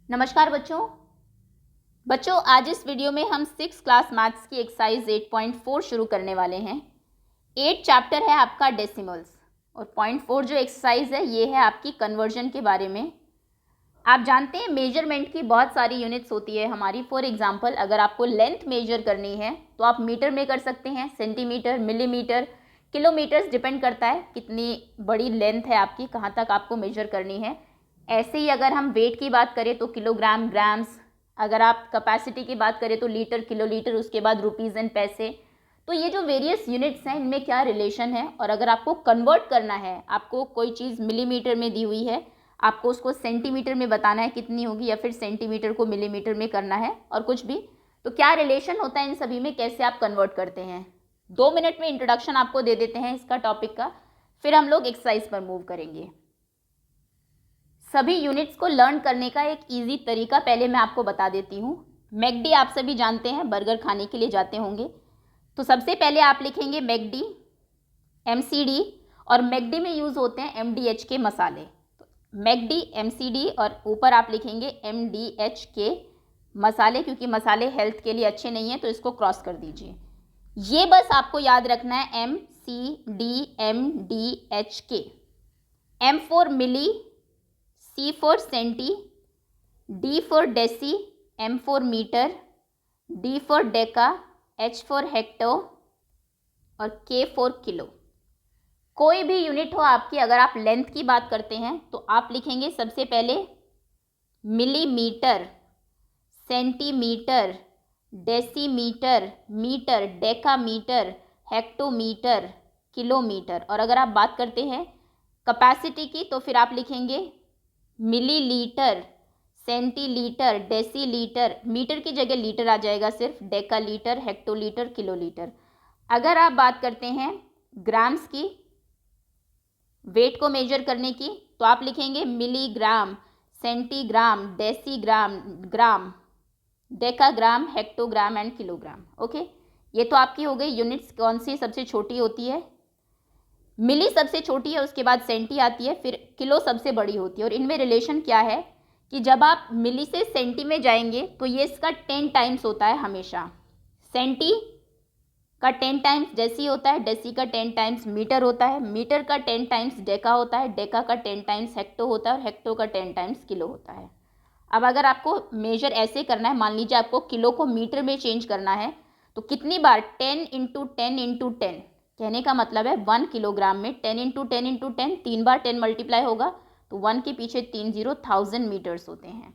नमस्कार बच्चों आज इस वीडियो में हम 6 क्लास मैथ्स की एक्सरसाइज 8.4 शुरू करने वाले हैं। 8 चैप्टर है आपका डेसिमल्स और 0.4 जो एक्सरसाइज है ये है आपकी कन्वर्जन के बारे में। आप जानते हैं मेजरमेंट की बहुत सारी यूनिट्स होती है हमारी। फॉर एग्जांपल अगर आपको लेंथ मेजर करनी है तो आप मीटर में कर सकते हैं, सेंटीमीटर, मिलीमीटर, किलोमीटर्स, डिपेंड करता है कितनी बड़ी लेंथ है आपकी, कहाँ तक आपको मेजर करनी है। ऐसे ही अगर हम वेट की बात करें तो किलोग्राम, ग्राम्स, अगर आप कैपेसिटी की बात करें तो लीटर, किलोलीटर, उसके बाद रुपीज़ एंड पैसे। तो ये जो वेरियस यूनिट्स हैं इनमें क्या रिलेशन है, और अगर आपको कन्वर्ट करना है, आपको कोई चीज़ मिलीमीटर में दी हुई है, आपको उसको सेंटीमीटर में बताना है कितनी होगी, या फिर सेंटीमीटर को मिलीमीटर में करना है और कुछ भी, तो क्या रिलेशन होता है इन सभी में, कैसे आप कन्वर्ट करते हैं। 2 मिनट में इंट्रोडक्शन आपको दे देते हैं इसका टॉपिक का, फिर हम लोग एक्सरसाइज पर मूव करेंगे। सभी यूनिट्स को लर्न करने का एक इजी तरीका पहले मैं आपको बता देती हूँ। मैकडी आप सभी जानते हैं, बर्गर खाने के लिए जाते होंगे, तो सबसे पहले आप लिखेंगे मैकडी, एमसीडी, और मैकडी में यूज़ होते हैं एमडीएच के मसाले। तो मैकडी, एमसीडी, और ऊपर आप लिखेंगे एमडीएच के मसाले, क्योंकि मसाले हेल्थ के लिए अच्छे नहीं हैं, तो इसको क्रॉस कर दीजिए। ये बस आपको याद रखना है, एमसीडी, एमडीएच के। M for milli, C for centi, D for deci, M for metre, D for deca, H for hecto और K for किलो। कोई भी यूनिट हो आपकी, अगर आप लेंथ की बात करते हैं तो आप लिखेंगे सबसे पहले millimetre, centimetre, decimetre, metre, decametre, hectometre, kilometre. और अगर आप बात करते हैं कैपेसिटी की तो फिर आप लिखेंगे मिलीलीटर, सेंटीलीटर, डेसीलीटर, मीटर की जगह लीटर आ जाएगा सिर्फ, डेकालीटर, हेक्टोलीटर, किलोलीटर। अगर आप बात करते हैं ग्राम्स की, वेट को मेजर करने की, तो आप लिखेंगे milligram, centigram, decigram, gram, decagram, hectogram and kilogram. Okay, ये तो आपकी हो गई यूनिट्स कौन सी सबसे छोटी होती है। मिली सबसे छोटी है, उसके बाद सेंटी आती है, फिर किलो सबसे बड़ी होती है। और इनमें रिलेशन क्या है कि जब आप मिली से सेंटी में जाएंगे तो ये इसका 10 टाइम्स होता है हमेशा। सेंटी का 10 टाइम्स डेसी होता है, डेसी का 10 टाइम्स मीटर होता है, मीटर का 10 टाइम्स डेका होता है, डेका का 10 टाइम्स हेक्टो होता है, और हेक्टो का 10 टाइम्स किलो होता है। अब अगर आपको मेजर ऐसे करना है, मान लीजिए आपको किलो को मीटर में चेंज करना है, तो कितनी बार 10 इंटू 10 इंटू 10, कहने का मतलब है 1 किलोग्राम में 10 इंटू 10 इंटू 10, 3 बार 10 मल्टीप्लाई होगा, तो 1 के पीछे 3 जीरो, 1000 मीटर्स होते हैं।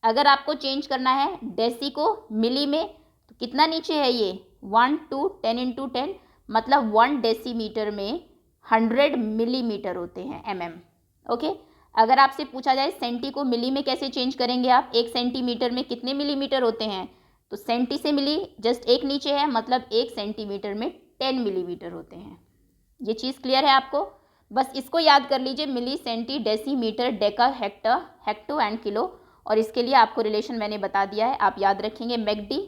अगर आपको चेंज करना है डेसी को मिली में, तो कितना नीचे है ये 1 टू 10 इंटू 10, मतलब 1 डेसीमीटर में 100 मिलीमीटर होते हैं, mm। ओके, अगर आपसे पूछा जाए सेंटी को मिली में कैसे चेंज करेंगे आप, 1 सेंटीमीटर में कितने मिलीमीटर होते हैं, तो सेंटी से मिली जस्ट एक नीचे है, मतलब 1 सेंटीमीटर में 10 मिलीमीटर होते हैं। ये चीज़ क्लियर है आपको, बस इसको याद कर लीजिए, milli, centi, decimetre, deca, hector, hecto and kilo. और इसके लिए आपको रिलेशन मैंने बता दिया है, आप याद रखेंगे मैकडी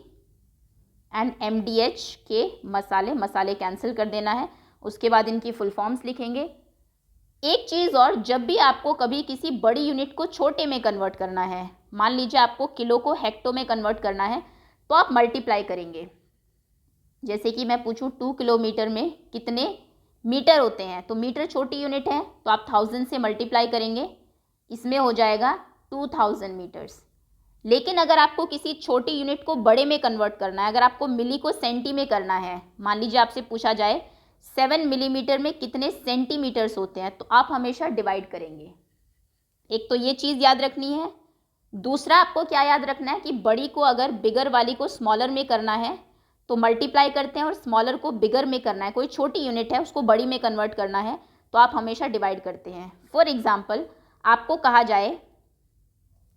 एंड एमडीएच के मसाले कैंसिल कर देना है, उसके बाद इनकी फुल फॉर्म्स लिखेंगे। एक चीज़ और, जब भी आपको कभी किसी बड़ी यूनिट को छोटे में कन्वर्ट करना है, मान लीजिए आपको किलो को हेक्टो में कन्वर्ट करना है, तो आप मल्टीप्लाई करेंगे। जैसे कि मैं पूछूं 2 किलोमीटर में कितने मीटर होते हैं, तो मीटर छोटी यूनिट है, तो आप 1000 से मल्टीप्लाई करेंगे, इसमें हो जाएगा 2000 मीटर्स। लेकिन अगर आपको किसी छोटी यूनिट को बड़े में कन्वर्ट करना है, अगर आपको मिली को सेंटी में करना है, मान लीजिए आपसे पूछा जाए 7 मिलीमीटर में कितने सेंटीमीटर्स होते हैं, तो आप हमेशा डिवाइड करेंगे। एक तो ये चीज़ याद रखनी है। दूसरा आपको क्या याद रखना है कि बड़ी को अगर बिगर वाली को स्मॉलर में करना है तो मल्टीप्लाई करते हैं, और स्मॉलर को बिगर में करना है, कोई छोटी यूनिट है उसको बड़ी में कन्वर्ट करना है, तो आप हमेशा डिवाइड करते हैं। फॉर एग्जाम्पल आपको कहा जाए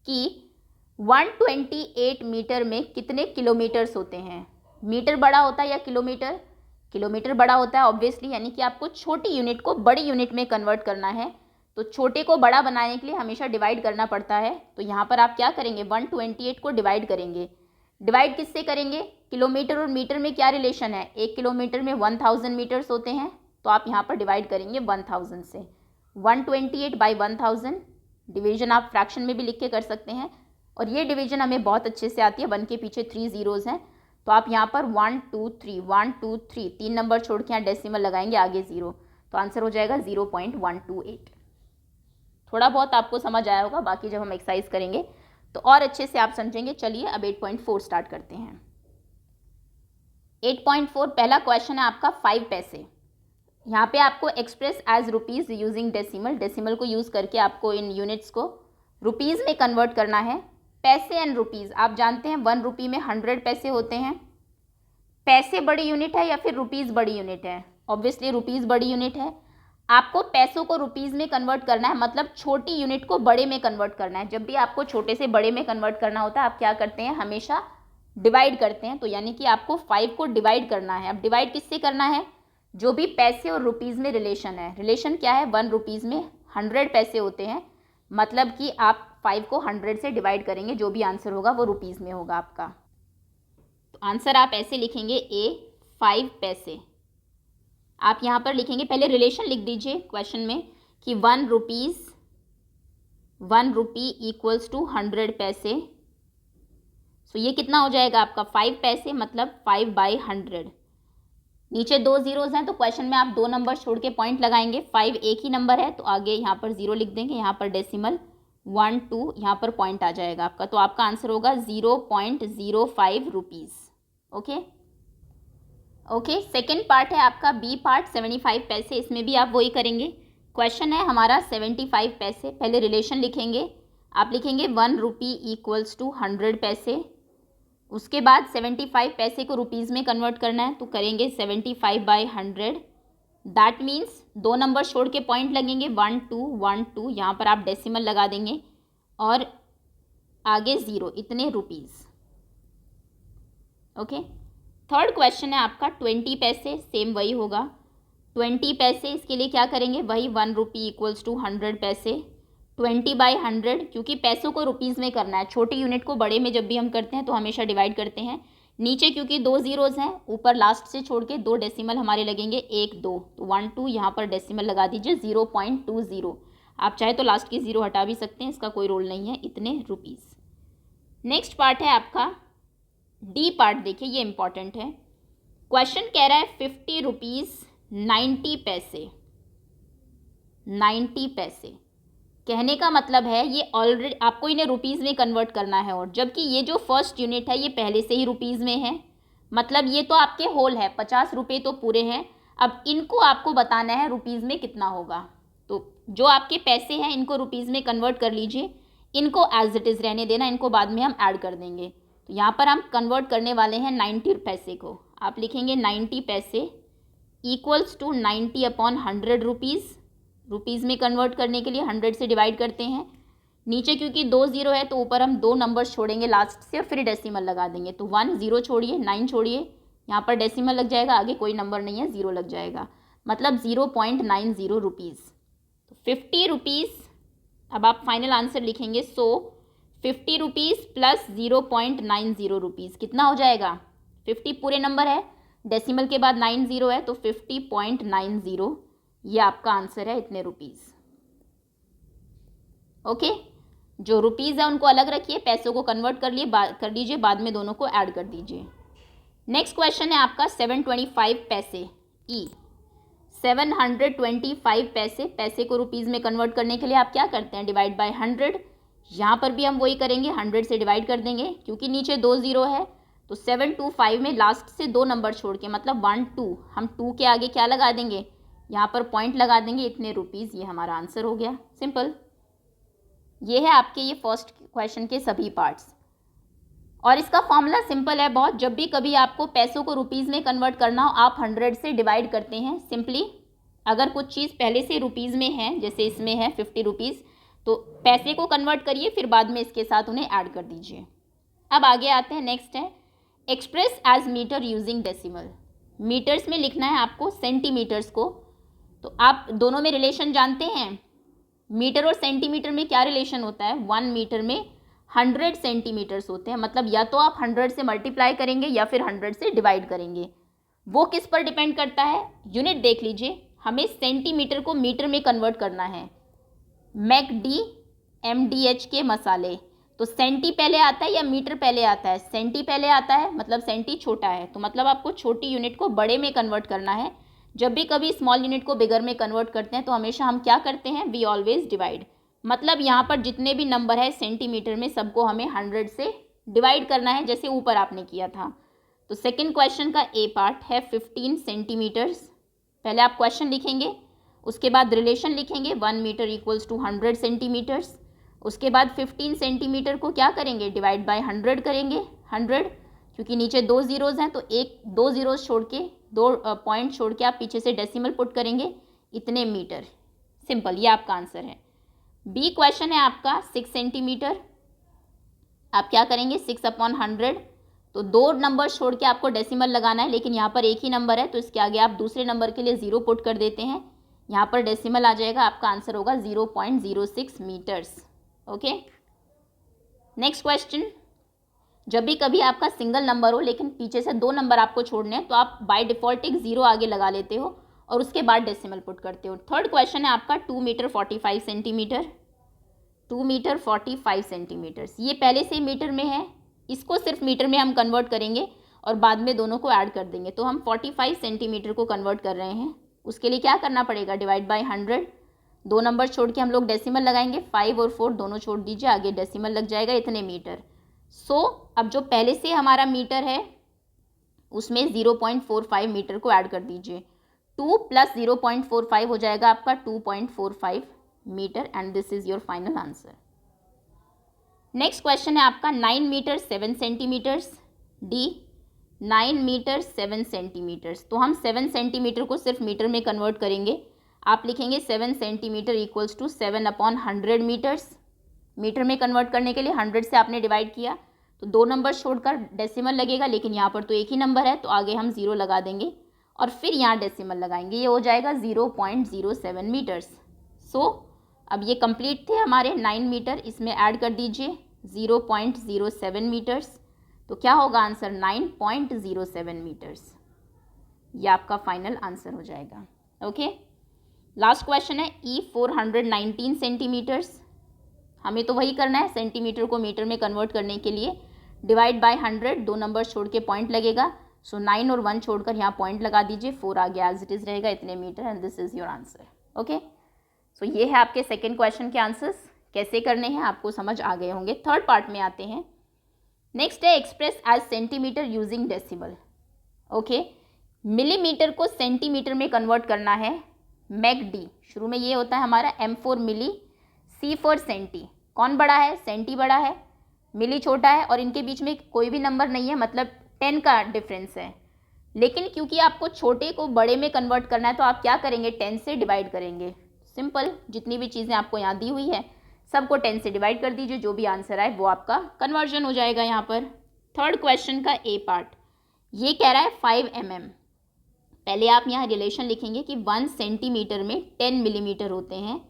कि 128 मीटर में कितने किलोमीटर्स होते हैं, मीटर बड़ा होता है या किलोमीटर, किलोमीटर बड़ा होता है ऑब्वियसली, यानी कि आपको छोटी यूनिट को बड़ी यूनिट में कन्वर्ट करना है, तो छोटे को बड़ा बनाने के लिए हमेशा डिवाइड करना पड़ता है। तो यहाँ पर आप क्या करेंगे, 128 को डिवाइड करेंगे। डिवाइड किससे करेंगे, किलोमीटर और मीटर में क्या रिलेशन है, 1 किलोमीटर में 1000 मीटर्स होते हैं, तो आप यहाँ पर डिवाइड करेंगे 1000 से। 128 बाई 1000, डिवीजन आप फ्रैक्शन में भी लिख के कर सकते हैं। और ये डिवीजन हमें बहुत अच्छे से आती है, 1 के पीछे 3 ज़ीरोज़ हैं, तो आप यहाँ पर 1 2 3 1 2 3 3 नंबर छोड़ के यहाँ डेसिमल लगाएंगे, आगे 0, तो आंसर हो जाएगा 0.128। थोड़ा बहुत आपको समझ आया होगा, बाकी जब हम एक्सरसाइज करेंगे तो और अच्छे से आप समझेंगे। चलिए अब 8.4 स्टार्ट करते हैं। 8.4 पहला क्वेश्चन है आपका 5 पैसे। यहाँ पे आपको express as rupees using decimal, decimal को यूज़ करके आपको इन यूनिट्स को रुपीज़ में कन्वर्ट करना है। पैसे एंड रुपीज़ आप जानते हैं 1 रुपये में 100 पैसे होते हैं। पैसे बड़ी यूनिट है या फिर रुपीज़ बड़ी यूनिट है? ऑब्वियसली रुपीज़ बड़ी यूनिट है। आपको पैसों को रुपीज़ में कन्वर्ट करना है, मतलब छोटी यूनिट को बड़े में कन्वर्ट करना है। जब भी आपको छोटे से बड़े में कन्वर्ट करना होता है आप क्या करते हैं, हमेशा डिवाइड करते हैं। तो यानी कि आपको 5 को डिवाइड करना है। अब डिवाइड किससे करना है? जो भी पैसे और रुपीज़ में रिलेशन है। रिलेशन क्या है? 1 रुपीज़ में 100 पैसे होते हैं, मतलब कि आप 5 को 100 से डिवाइड करेंगे, जो भी आंसर होगा वो रुपीज़ में होगा आपका। तो आंसर आप ऐसे लिखेंगे ए 5 पैसे। आप यहाँ पर लिखेंगे, पहले रिलेशन लिख दीजिए क्वेश्चन में कि 1 रुपी इक्वल्स टू 100 पैसे। सो ये कितना हो जाएगा आपका 5 पैसे, मतलब 5/100। नीचे 2 ज़ीरोज़ हैं तो क्वेश्चन में आप 2 नंबर छोड़ के पॉइंट लगाएंगे। 5 एक ही नंबर है तो आगे यहाँ पर 0 लिख देंगे, यहाँ पर डेसिमल 1 2 यहाँ पर पॉइंट आ जाएगा आपका। तो आपका आंसर होगा 0.05 रुपीज़। ओके सेकेंड पार्ट है आपका बी पार्ट 75 पैसे। इसमें भी आप वही करेंगे। क्वेश्चन है हमारा 75 पैसे। पहले रिलेशन लिखेंगे, आप लिखेंगे 1 रुपी इक्वल्स टू 100 पैसे। उसके बाद 75 पैसे को रुपीज़ में कन्वर्ट करना है तो करेंगे 75/100। दैट मीन्स 2 नंबर छोड़ के पॉइंट लगेंगे 1 2 1 2, यहाँ पर आप डेसिमल लगा देंगे और आगे 0, इतने रुपीज़। ओके थर्ड क्वेश्चन है आपका 20 पैसे। सेम वही होगा 20 पैसे। इसके लिए क्या करेंगे, वही 1 रुपी इक्वल्स टू 100 पैसे। 20/100, क्योंकि पैसों को रुपीज़ में करना है। छोटी यूनिट को बड़े में जब भी हम करते हैं तो हमेशा डिवाइड करते हैं। नीचे क्योंकि 2 ज़ीरोज़ हैं, ऊपर लास्ट से छोड़ के 2 डेसिमल हमारे लगेंगे 1 2, तो 1 2 यहाँ पर डेसिमल लगा दीजिए 0.20। आप चाहे तो लास्ट की 0 हटा भी सकते हैं, इसका कोई रोल नहीं है, इतने रुपीज़। नेक्स्ट पार्ट है आपका डी पार्ट। देखिए ये इंपॉर्टेंट है। क्वेश्चन कह रहा है 50 रुपीज़ 90 पैसे। 90 पैसे कहने का मतलब है ये ऑलरेडी आपको इन्हें रुपीज़ में कन्वर्ट करना है, और जबकि ये जो फर्स्ट यूनिट है ये पहले से ही रुपीज़ में है, मतलब ये तो आपके होल है, 50 रुपये तो पूरे हैं। अब इनको आपको बताना है रुपीज़ में कितना होगा। तो जो आपके पैसे हैं इनको रुपीज़ में कन्वर्ट कर लीजिए, इनको एज इट इज़ रहने देना, इनको बाद में हम ऐड कर देंगे। तो यहाँ पर हम कन्वर्ट करने वाले हैं 90 पैसे को। आप लिखेंगे 90 पैसे इक्वल्स टू 90/100 रुपीज़। रुपीज़ में कन्वर्ट करने के लिए 100 से डिवाइड करते हैं। नीचे क्योंकि 2 ज़ीरो है तो ऊपर हम 2 नंबर्स छोड़ेंगे लास्ट से और फिर डेसिमल लगा देंगे। तो 1 0 छोड़िए, 9 छोड़िए, यहाँ पर डेसिमल लग जाएगा, आगे कोई नंबर नहीं है, 0 लग जाएगा, मतलब 0.90 रुपीज़। तो 50 रुपीज़। अब आप फाइनल आंसर लिखेंगे। सो 50 रुपीज़ प्लस 0.90 रुपीज़ कितना हो जाएगा? 50 पूरे नंबर है, डेसिमल के बाद 9 ज़ीरो है, तो 50.90 ये आपका आंसर है, इतने रुपीज़। ओके जो रुपीज़ है उनको अलग रखिए, पैसों को कन्वर्ट कर लीजिए, बाद में दोनों को ऐड कर दीजिए। नेक्स्ट क्वेश्चन है आपका 725 पैसे। ई 725 पैसे। पैसे को रुपीज़ में कन्वर्ट करने के लिए आप क्या करते हैं, डिवाइड बाय 100। यहाँ पर भी हम वही करेंगे, 100 से डिवाइड कर देंगे, क्योंकि नीचे 2 ज़ीरो है। तो 725 में लास्ट से 2 नंबर छोड़ के, मतलब 1 2, हम 2 के आगे क्या लगा देंगे, यहाँ पर पॉइंट लगा देंगे, इतने रुपीज़। ये हमारा आंसर हो गया, सिंपल। ये है आपके ये फर्स्ट क्वेश्चन के सभी पार्ट्स, और इसका फॉर्मूला सिंपल है बहुत। जब भी कभी आपको पैसों को रुपीज़ में कन्वर्ट करना हो, आप 100 से डिवाइड करते हैं सिंपली। अगर कुछ चीज़ पहले से रुपीज़ में है, जैसे इसमें है 50 रुपीज़, तो पैसे को कन्वर्ट करिए, फिर बाद में इसके साथ उन्हें ऐड कर दीजिए। अब आगे आते हैं, नेक्स्ट है express as metre using decimal. Metres में लिखना है आपको सेंटीमीटर्स को। तो आप दोनों में रिलेशन जानते हैं, मीटर और सेंटीमीटर में क्या रिलेशन होता है? 1 मीटर में 100 सेंटीमीटर्स होते हैं, मतलब या तो आप 100 से मल्टीप्लाई करेंगे या फिर 100 से डिवाइड करेंगे। वो किस पर डिपेंड करता है? यूनिट देख लीजिए, हमें सेंटीमीटर को मीटर में कन्वर्ट करना है। मैकडी MDH के मसाले, तो सेंटी पहले आता है या मीटर पहले आता है? सेंटी पहले आता है, मतलब सेंटी छोटा है, तो मतलब आपको छोटी यूनिट को बड़े में कन्वर्ट करना है। जब भी कभी स्मॉल यूनिट को बिगर में कन्वर्ट करते हैं तो हमेशा हम क्या करते हैं? We always divide. मतलब यहाँ पर जितने भी नंबर है सेंटीमीटर में सबको हमें 100 से डिवाइड करना है, जैसे ऊपर आपने किया था। तो सेकेंड क्वेश्चन का ए पार्ट है 15 सेंटीमीटर्स। पहले आप क्वेश्चन लिखेंगे, उसके बाद रिलेशन लिखेंगे 1 मीटर इक्वल्स टू 100 सेंटीमीटर्स। उसके बाद 15 सेंटीमीटर को क्या करेंगे? डिवाइड बाय 100 करेंगे। 100 क्योंकि नीचे 2 ज़ीरोज़ हैं तो 2 ज़ीरोज़ छोड़ के 2 पॉइंट छोड़ के आप पीछे से डेसिमल पुट करेंगे, इतने मीटर। सिंपल, ये आपका आंसर है। बी क्वेश्चन है आपका 6 सेंटीमीटर। आप क्या करेंगे? 6/100, तो 2 नंबर छोड़ के आपको डेसिमल लगाना है, लेकिन यहाँ पर एक ही नंबर है तो इसके आगे आप दूसरे नंबर के लिए 0 पुट कर देते हैं। यहाँ पर डेसिमल आ जाएगा, आपका आंसर होगा 0.06 मीटर्स। Okay, next question. जब भी कभी आपका सिंगल नंबर हो लेकिन पीछे से 2 नंबर आपको छोड़ने हैं तो आप बाय डिफ़ॉल्ट एक 0 आगे लगा लेते हो और उसके बाद डेसिमल पुट करते हो। थर्ड क्वेश्चन है आपका 2 मीटर 45 सेंटीमीटर। 2 मीटर 45 सेंटीमीटर्स, ये पहले से ही मीटर में है, इसको सिर्फ मीटर में हम कन्वर्ट करेंगे और बाद में दोनों को ऐड कर देंगे। तो हम 45 सेंटीमीटर को कन्वर्ट कर रहे हैं, उसके लिए क्या करना पड़ेगा? Divide by 100। 2 नंबर छोड़ के हम लोग डेसिमल लगाएंगे, 5 और 4 दोनों छोड़ दीजिए, आगे डेसिमल लग जाएगा, इतने मीटर। अब जो पहले से हमारा मीटर है उसमें 0.45 मीटर को ऐड कर दीजिए। 2 + 0.45 हो जाएगा आपका 2.45 metre, and this is your final answer. Next question है आपका 9 metre 7 centimetres. D, 9 metre 7 centimetres, तो हम 7 सेंटीमीटर को सिर्फ मीटर में कन्वर्ट करेंगे। आप लिखेंगे 7 centimetre equals to 7/100 metres. Metre में कन्वर्ट करने के लिए 100 से आपने डिवाइड किया तो 2 नंबर छोड़कर डेसिमल लगेगा, लेकिन यहाँ पर तो एक ही नंबर है तो आगे हम 0 लगा देंगे और फिर यहाँ डेसिमल लगाएंगे, ये हो जाएगा 0.07 मीटर्स। अब ये कंप्लीट थे हमारे 9 मीटर, इसमें ऐड कर दीजिए 0.07 मीटर्स, तो क्या होगा आंसर? 9.07 मीटर्स। ये आपका फाइनल आंसर हो जाएगा। ओके, लास्ट क्वेश्चन है ई 419 सेंटीमीटर्स। हमें तो वही करना है, सेंटीमीटर को मीटर में कन्वर्ट करने के लिए डिवाइड बाय 100, 2 नंबर छोड़ के पॉइंट लगेगा, 9 और 1 छोड़कर यहाँ पॉइंट लगा दीजिए, 4 आगे एज इट इज़ रहेगा, इतने metre, and this is your answer. Okay, ये है आपके सेकेंड क्वेश्चन के आंसर्स। कैसे करने हैं आपको समझ आ गए होंगे। थर्ड पार्ट में आते हैं। नेक्स्ट है express as centimetre using decimal. Okay, millimetre को सेंटीमीटर में कन्वर्ट करना है। मैकडी, शुरू में ये होता है हमारा M for milli, C for centi. कौन बड़ा है? सेंटी बड़ा है, मिली छोटा है, और इनके बीच में कोई भी नंबर नहीं है, मतलब 10 का डिफरेंस है। लेकिन क्योंकि आपको छोटे को बड़े में कन्वर्ट करना है तो आप क्या करेंगे? 10 से डिवाइड करेंगे। सिंपल, जितनी भी चीज़ें आपको यहाँ दी हुई है सबको 10 से डिवाइड कर दीजिए, जो भी आंसर आए वो आपका कन्वर्जन हो जाएगा यहाँ पर। थर्ड क्वेश्चन का ए पार्ट, ये कह रहा है 5 mm। पहले आप यहाँ रिलेशन लिखेंगे कि 1 सेंटीमीटर में 10 मिलीमीटर होते हैं,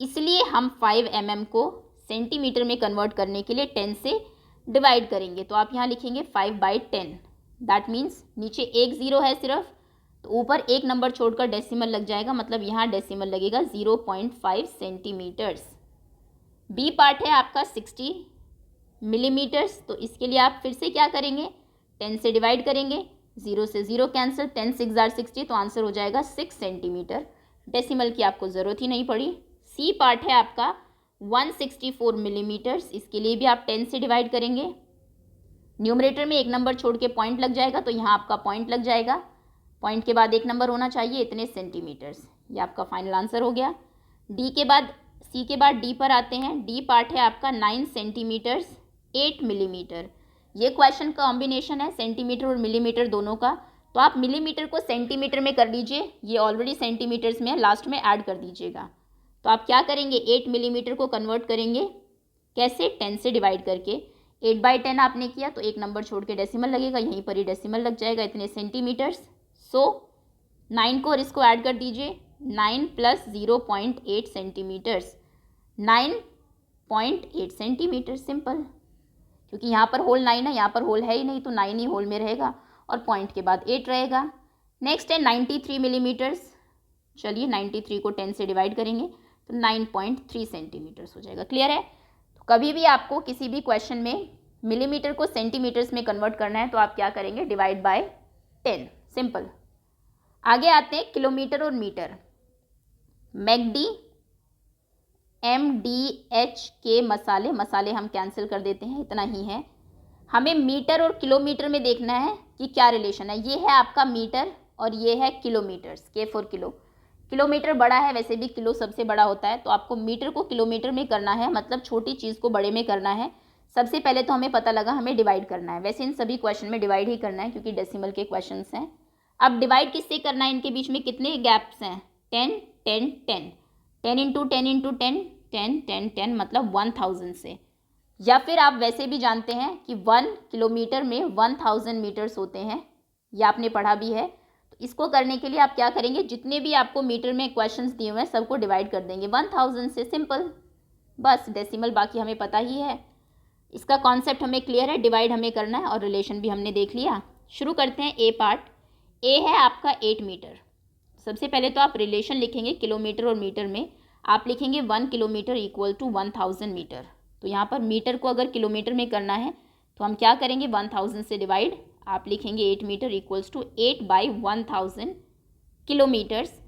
इसलिए हम 5 mm को सेंटीमीटर में कन्वर्ट करने के लिए 10 से डिवाइड करेंगे। तो आप यहाँ लिखेंगे 5/10, दैट मीन्स नीचे एक 0 है सिर्फ, तो ऊपर एक नंबर छोड़कर डेसिमल लग जाएगा, मतलब यहाँ डेसिमल लगेगा 0.5 सेंटीमीटर्स। बी पार्ट है आपका 60 मिलीमीटर्स, तो इसके लिए आप फिर से क्या करेंगे? 10 से डिवाइड करेंगे, 0 से 0 कैंसिल, 10 6 are 60, तो आंसर हो जाएगा 6 सेंटीमीटर। डेसिमल की आपको ज़रूरत ही नहीं पड़ी। सी पार्ट है आपका 164 मिलीमीटर्स, इसके लिए भी आप 10 से डिवाइड करेंगे, न्यूमरेटर में एक नंबर छोड़ के पॉइंट लग जाएगा, तो यहाँ आपका पॉइंट लग जाएगा, पॉइंट के बाद एक नंबर होना चाहिए, इतने सेंटीमीटर्स। ये आपका फाइनल आंसर हो गया। डी के बाद सी के बाद डी पर आते हैं। डी पार्ट है आपका 9 सेंटीमीटर्स 8 मिलीमीटर। ये क्वेश्चन कॉम्बिनेशन है सेंटीमीटर और मिलीमीटर दोनों का, तो आप मिलीमीटर को सेंटीमीटर में कर लीजिए, ये ऑलरेडी सेंटीमीटर्स में है, लास्ट में ऐड कर दीजिएगा। तो आप क्या करेंगे? 8 मिलीमीटर को कन्वर्ट करेंगे, कैसे? 10 से डिवाइड करके। 8/10 आपने किया तो एक नंबर छोड़ के डेसिमल लगेगा, यहीं पर ही डेसिमल लग जाएगा, इतने सेंटीमीटर्स। 9 को और इसको ऐड कर दीजिए, 9 + 0.8 सेंटीमीटर्स, 9.8 सेंटीमीटर। सिंपल, क्योंकि यहाँ पर होल 9 है, यहाँ पर होल है ही नहीं, तो 9 ही होल में रहेगा और पॉइंट के बाद 8 रहेगा। नेक्स्ट है 93 मिलीमीटर्स। चलिए 93 को 10 से डिवाइड करेंगे तो 9.3 सेंटीमीटर्स हो जाएगा। क्लियर है? तो कभी भी आपको किसी भी क्वेश्चन में मिलीमीटर को सेंटीमीटर्स में कन्वर्ट करना है तो आप क्या करेंगे, डिवाइड बाय 10, सिंपल। आगे आते हैं किलोमीटर और मीटर। मैकडी, MDH के मसाले हम कैंसिल कर देते हैं, इतना ही है। हमें मीटर और किलोमीटर में देखना है कि क्या रिलेशन है। ये है आपका मीटर और ये है kilometres, K for kilo. Kilometre बड़ा है, वैसे भी किलो सबसे बड़ा होता है, तो आपको मीटर को किलोमीटर में करना है, मतलब छोटी चीज़ को बड़े में करना है। सबसे पहले तो हमें पता लगा हमें डिवाइड करना है, वैसे इन सभी क्वेश्चन में डिवाइड ही करना है क्योंकि डेसिमल के क्वेश्चन हैं। अब डिवाइड किससे करना है, इनके बीच में कितने गैप्स हैं, 10 10 10, 10 इंटू 10 इंटू 10 10 10 10, मतलब 1000 से। या फिर आप वैसे भी जानते हैं कि 1 किलोमीटर में 1000 मीटर्स होते हैं, यह आपने पढ़ा भी है। तो इसको करने के लिए आप क्या करेंगे, जितने भी आपको मीटर में क्वेश्चंस दिए हुए हैं सबको डिवाइड कर देंगे 1000 से, सिंपल। बस डेसिमल बाकी हमें पता ही है, इसका कॉन्सेप्ट हमें क्लियर है, डिवाइड हमें करना है और रिलेशन भी हमने देख लिया। शुरू करते हैं ए पार्ट। ए है आपका 8 मीटर। सबसे पहले तो आप रिलेशन लिखेंगे किलोमीटर और मीटर में। आप लिखेंगे 1 किलोमीटर इक्वल टू 1000 मीटर। तो यहाँ पर मीटर को अगर किलोमीटर में करना है तो हम क्या करेंगे, 1000 से डिवाइड। आप लिखेंगे 8 metre equals to 8 by 1000 kilometres.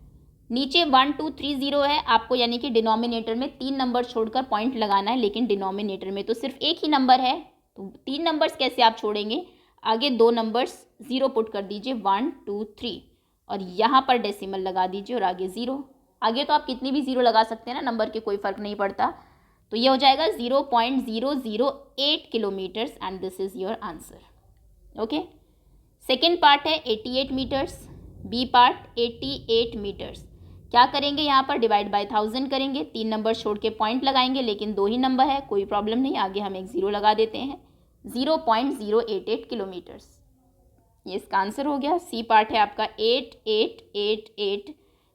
नीचे 1 2 3 0 है आपको, यानी कि डिनोमिनेटर में 3 नंबर छोड़कर पॉइंट लगाना है, लेकिन डिनोमिनेटर में तो सिर्फ एक ही नंबर है, तो 3 नंबर्स कैसे आप छोड़ेंगे, आगे 2 नंबर्स 0 पुट कर दीजिए, 1 2 3, और यहाँ पर डेसिमल लगा दीजिए और आगे 0। आगे तो आप कितनी भी 0 लगा सकते हैं ना, नंबर के कोई फ़र्क नहीं पड़ता। तो ये हो जाएगा 0.008 kilometres and this is your answer. Okay, second part है 88 मीटर्स। B part 88 metres. क्या करेंगे, यहाँ पर डिवाइड बाय 1000 करेंगे, 3 नंबर छोड़ के पॉइंट लगाएंगे, लेकिन 2 ही नंबर है, कोई प्रॉब्लम नहीं, आगे हम एक 0 लगा देते हैं, 0.088 किलोमीटर्स। ये इसका आंसर हो गया। सी पार्ट है आपका 8888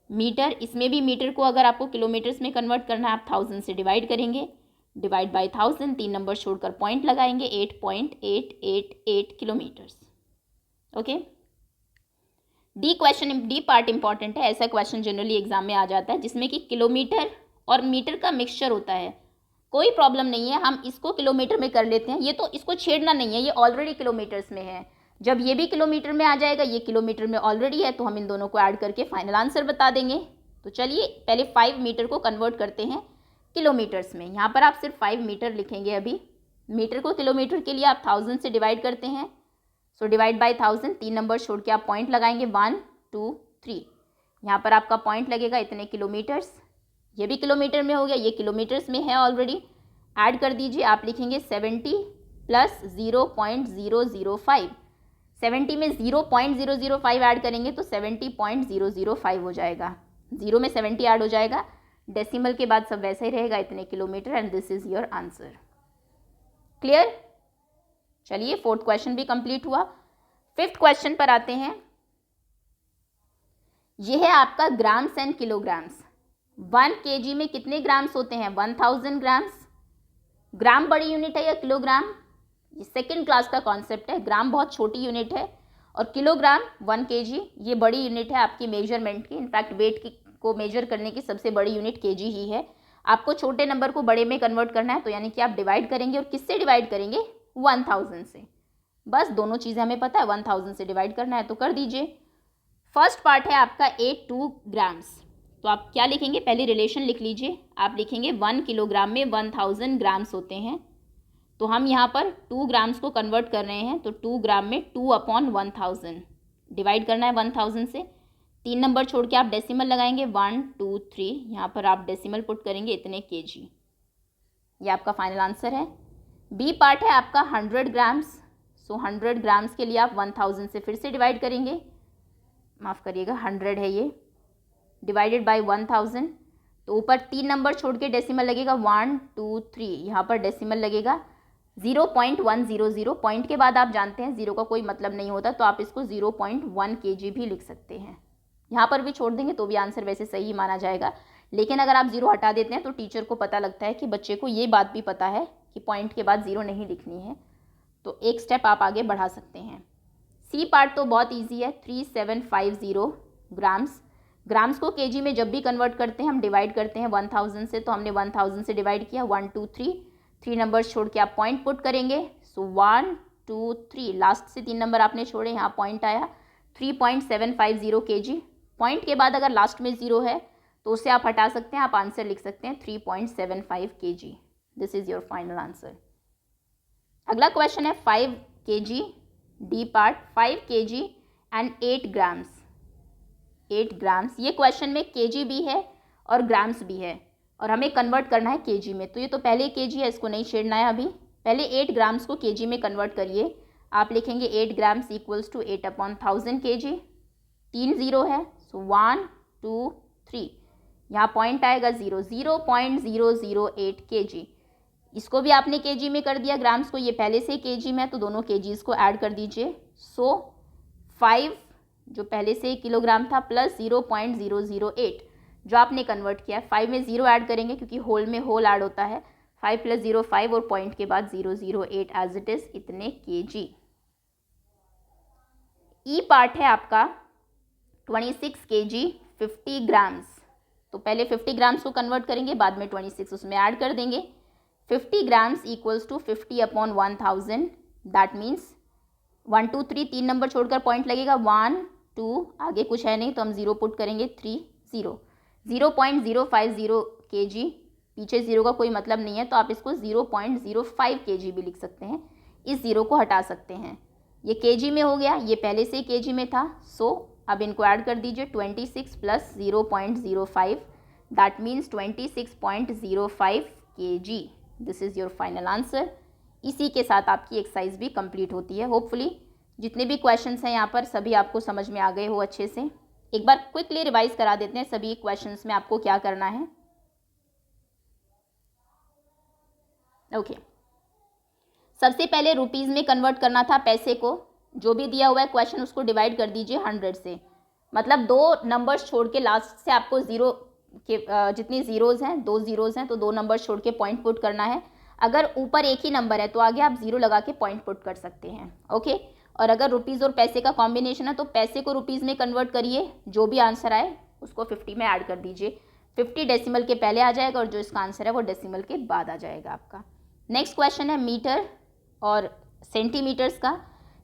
मीटर। इसमें भी मीटर को अगर आपको किलोमीटर्स में कन्वर्ट करना है आप 1000 से डिवाइड करेंगे, डिवाइड बाय 1000, 3 नंबर छोड़कर पॉइंट लगाएंगे, 8.888 kilometres. Okay, D part important है। ऐसा क्वेश्चन जनरली एग्जाम में आ जाता है जिसमें कि किलोमीटर और मीटर का मिक्सचर होता है। कोई प्रॉब्लम नहीं है, हम इसको किलोमीटर में कर लेते हैं, ये तो इसको छेड़ना नहीं है, ये ऑलरेडी किलोमीटर्स में है। जब ये भी किलोमीटर में आ जाएगा, ये किलोमीटर में ऑलरेडी है, तो हम इन दोनों को ऐड करके फाइनल आंसर बता देंगे। तो चलिए पहले 5 मीटर को कन्वर्ट करते हैं किलोमीटर्स में। यहाँ पर आप सिर्फ 5 मीटर लिखेंगे अभी। मीटर को किलोमीटर के लिए आप 1000 से डिवाइड करते हैं, सो डिवाइड बाय 1000, 3 नंबर छोड़ के आप पॉइंट लगाएंगे, 1 2 3, यहाँ पर आपका पॉइंट लगेगा, इतने किलोमीटर्स। ये भी किलोमीटर में हो गया, ये किलोमीटर्स में है ऑलरेडी, ऐड कर दीजिए। आप लिखेंगे 70 प्लस 0.005। 70 में 0.005 ऐड करेंगे तो 70.005 हो जाएगा, 0 में 70 ऐड हो जाएगा, डेसिमल के बाद सब वैसे ही रहेगा, इतने kilometre, and this is your answer. Clear? चलिए फोर्थ क्वेश्चन भी कंप्लीट हुआ। फिफ्थ क्वेश्चन पर आते हैं। यह है आपका ग्राम्स एंड किलोग्राम्स। 1 kg में कितने ग्राम्स होते हैं, 1000 ग्राम्स। ग्राम बड़ी यूनिट है या किलोग्राम, ये सेकेंड क्लास का कॉन्सेप्ट है। ग्राम बहुत छोटी यूनिट है और किलोग्राम 1 kg ये बड़ी यूनिट है आपकी मेजरमेंट की। इनफैक्ट वेट को मेजर करने की सबसे बड़ी यूनिट kg ही है। आपको छोटे नंबर को बड़े में कन्वर्ट करना है, तो यानी कि आप डिवाइड करेंगे, और किससे डिवाइड करेंगे, 1000 से। बस दोनों चीज़ें हमें पता है, 1000 से डिवाइड करना है तो कर दीजिए। फर्स्ट पार्ट है आपका 82 ग्राम्स। तो आप क्या लिखेंगे, पहले रिलेशन लिख लीजिए। आप लिखेंगे 1 किलोग्राम में 1000 ग्राम्स होते हैं, तो हम यहाँ पर 2 ग्राम्स को कन्वर्ट कर रहे हैं, तो 2 ग्राम में 2/1000 डिवाइड करना है 1000 से। 3 नंबर छोड़ के आप डेसिमल लगाएंगे, 1 2 3, यहाँ पर आप डेसिमल पुट करेंगे, इतने kg। ये आपका फाइनल आंसर है। बी पार्ट है आपका 100 ग्राम्स। सो 100 ग्राम्स के लिए आप 1000 से फिर से डिवाइड करेंगे, माफ़ करिएगा 100 है ये, डिवाइडेड बाय 1000, तो ऊपर 3 नंबर छोड़ के डेसिमल लगेगा, 1 2 3, यहाँ पर डेसिमल लगेगा 0.100। पॉइंट के बाद आप जानते हैं 0 का कोई मतलब नहीं होता, तो आप इसको 0.1 kg भी लिख सकते हैं। यहाँ पर भी छोड़ देंगे तो भी आंसर वैसे सही माना जाएगा, लेकिन अगर आप 0 हटा देते हैं तो टीचर को पता लगता है कि बच्चे को ये बात भी पता है कि पॉइंट के बाद 0 नहीं लिखनी है, तो एक स्टेप आप आगे बढ़ा सकते हैं। सी पार्ट तो बहुत ईजी है, 3750 ग्राम्स। ग्राम्स को kg में जब भी कन्वर्ट करते हैं हम डिवाइड करते हैं 1000 से, तो हमने 1000 से डिवाइड किया, 1 2 3, 3 नंबर्स छोड़ के आप पॉइंट पुट करेंगे। सो 1 2 3, लास्ट से 3 नंबर आपने छोड़े, यहाँ पॉइंट आया 3.750 kg। पॉइंट के बाद अगर लास्ट में 0 है तो उसे आप हटा सकते हैं, आप आंसर लिख सकते हैं 3.75 kg। This is your final answer. अगला क्वेश्चन है 5 kg, D part, 5 kg and 8 grams. 8 grams, ये क्वेश्चन में kg भी है और ग्राम्स भी है और हमें कन्वर्ट करना है kg में। तो ये तो पहले kg है, इसको नहीं छेड़ना है अभी। पहले 8 ग्राम्स को kg में कन्वर्ट करिए। आप लिखेंगे 8 ग्राम्स इक्वल्स टू 8/1000 kg। 3 0 है, सो 1 2 3, यहाँ पॉइंट आएगा 0, 0.008 kg। इसको भी आपने kg में कर दिया, ग्राम्स को, ये पहले से kg में है तो दोनों kgs को ऐड कर दीजिए। सो 5 जो पहले से किलोग्राम था प्लस 0.008 जो आपने कन्वर्ट किया है। 5 में 0 ऐड करेंगे क्योंकि होल में होल ऐड होता है। 5 + 0 5 और पॉइंट के बाद 008 एज इट इज, इतने kg। ई पार्ट है आपका 26 kg 50 ग्राम्स। तो पहले 50 ग्राम्स को कन्वर्ट करेंगे, बाद में 26 उसमें ऐड कर देंगे। 50 grams equals to 50/1000, that means 1 2 3, 3 number छोड़कर पॉइंट लगेगा, 1 2, आगे कुछ है नहीं तो हम 0 पुट करेंगे, 3 0, 0.050 kg। पीछे 0 का कोई मतलब नहीं है तो आप इसको 0.05 kg भी लिख सकते हैं, इस 0 को हटा सकते हैं। ये kg में हो गया, ये पहले से kg में था। सो अब इनको ऐड कर दीजिए, 26 + 0.05, that means 26.05 kg। This is your final answer. इसी के साथ आपकी एक्सरसाइज भी कंप्लीट होती है। होपफुली जितने भी क्वेश्चंस हैं यहाँ पर सभी आपको समझ में आ गए हो अच्छे से। एक बार क्विकली रिवाइज करा देते हैं सभी क्वेश्चंस में आपको क्या करना है। ओके, सबसे पहले रुपीज़ में कन्वर्ट करना था पैसे को। जो भी दिया हुआ है क्वेश्चन उसको डिवाइड कर दीजिए 100 से, मतलब 2 नंबर्स छोड़ के लास्ट से आपको 0 के जितनी ज़ीरोज़ हैं, 2 ज़ीरोज़ हैं तो 2 नंबर्स छोड़ के पॉइंट पुट करना है। अगर ऊपर एक ही नंबर है तो आगे आप 0 लगा के पॉइंट पुट कर सकते हैं। ओके, और अगर रुपीज़ और पैसे का कॉम्बिनेशन है तो पैसे को रुपीज़ में कन्वर्ट करिए, जो भी आंसर आए उसको 50 में ऐड कर दीजिए। 50 डेसिमल के पहले आ जाएगा और जो इसका आंसर है वो डेसिमल के बाद आ जाएगा आपका। नेक्स्ट क्वेश्चन है मीटर और सेंटीमीटर्स का।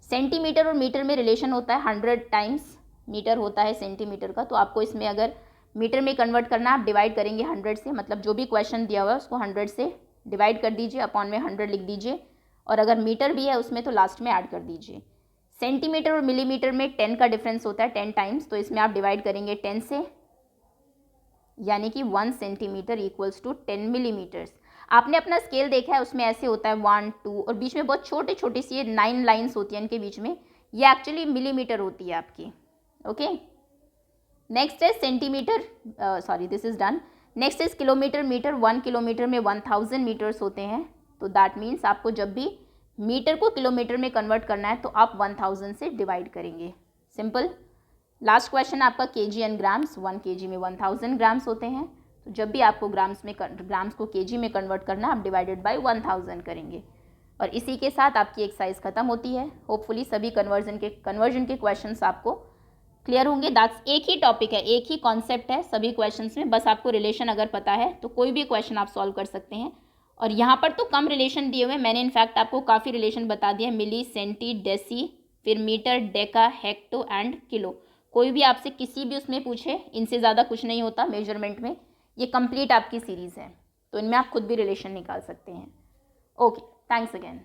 सेंटीमीटर और मीटर में रिलेशन होता है 100 टाइम्स मीटर होता है सेंटीमीटर का। तो आपको इसमें अगर मीटर में कन्वर्ट करना है, आप डिवाइड करेंगे 100 से, मतलब जो भी क्वेश्चन दिया हुआ है उसको 100 से डिवाइड कर दीजिए, अपॉन में 100 लिख दीजिए, और अगर मीटर भी है उसमें तो लास्ट में ऐड कर दीजिए। सेंटीमीटर और मिलीमीटर में 10 का डिफरेंस होता है, 10 टाइम्स, तो इसमें आप डिवाइड करेंगे 10 से, यानी कि 1 सेंटीमीटर इक्वल्स टू 10 मिलीमीटर्स। आपने अपना स्केल देखा है, उसमें ऐसे होता है 1 2 और बीच में बहुत छोटे छोटी सी ये 9 लाइन्स होती हैं इनके बीच में, ये एक्चुअली मिलीमीटर होती है आपकी। ओके, नेक्स्ट है centimetre, sorry this is done. Next is kilometre metre. 1 kilometre में 1000 मीटर्स होते हैं, तो दैट मीन्स आपको जब भी मीटर को किलोमीटर में कन्वर्ट करना है तो आप 1000 से डिवाइड करेंगे, सिंपल। लास्ट क्वेश्चन आपका केजी एंड ग्राम्स। 1 केजी में 1000 ग्राम्स होते हैं, तो जब भी आपको ग्राम्स को केजी में कन्वर्ट करना है आप डिवाइडेड बाय 1000 करेंगे। और इसी के साथ आपकी एक्सरसाइज खत्म होती है। होपफुली सभी कन्वर्जन के क्वेश्चंस आपको क्लियर होंगे। दैट्स एक ही टॉपिक है, एक ही कॉन्सेप्ट है सभी क्वेश्चंस में, बस आपको रिलेशन अगर पता है तो कोई भी क्वेश्चन आप सॉल्व कर सकते हैं। और यहाँ पर तो कम रिलेशन दिए हुए हैं, मैंने इनफैक्ट आपको काफ़ी रिलेशन बता दिया, मिली, सेंटी, डेसी, फिर metre, deca, hecto and kilo. कोई भी आपसे किसी भी उसमें पूछे, इनसे ज़्यादा कुछ नहीं होता मेजरमेंट में। ये कंप्लीट आपकी सीरीज़ है, तो इनमें आप खुद भी रिलेशन निकाल सकते हैं। Okay, thanks again.